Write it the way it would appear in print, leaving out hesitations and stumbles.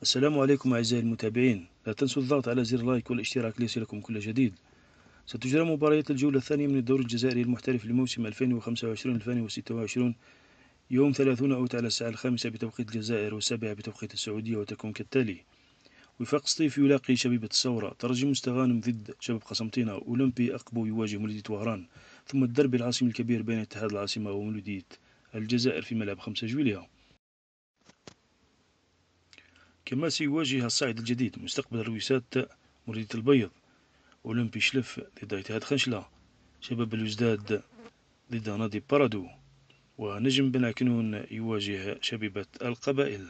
السلام عليكم أعزائي المتابعين، لا تنسوا الضغط على زر لايك والاشتراك ليصلكم كل جديد. ستجرى مباريات الجولة الثانية من الدوري الجزائري المحترف لموسم 2025-2026 يوم 30 أوت على الساعة 5 بتوقيت الجزائر و7 بتوقيت السعودية، وتكون كالتالي: وفاق سطيف يلاقي شبيبة الثورة، ترجي مستغانم ضد شباب قسنطينة، أولمبي أقبو يواجه مولودية وهران، ثم الدربي العاصمي الكبير بين اتحاد العاصمة ومولودية الجزائر في ملعب 5 جويلية. كما سيواجه الصاعد الجديد مستقبل الرويسات مولودية البيض، أولمبي شلف ضد اتحاد خنشلة، شباب الوزداد ضد نادي بارادو، ونجم بن عكنون يواجه شبيبة القبائل.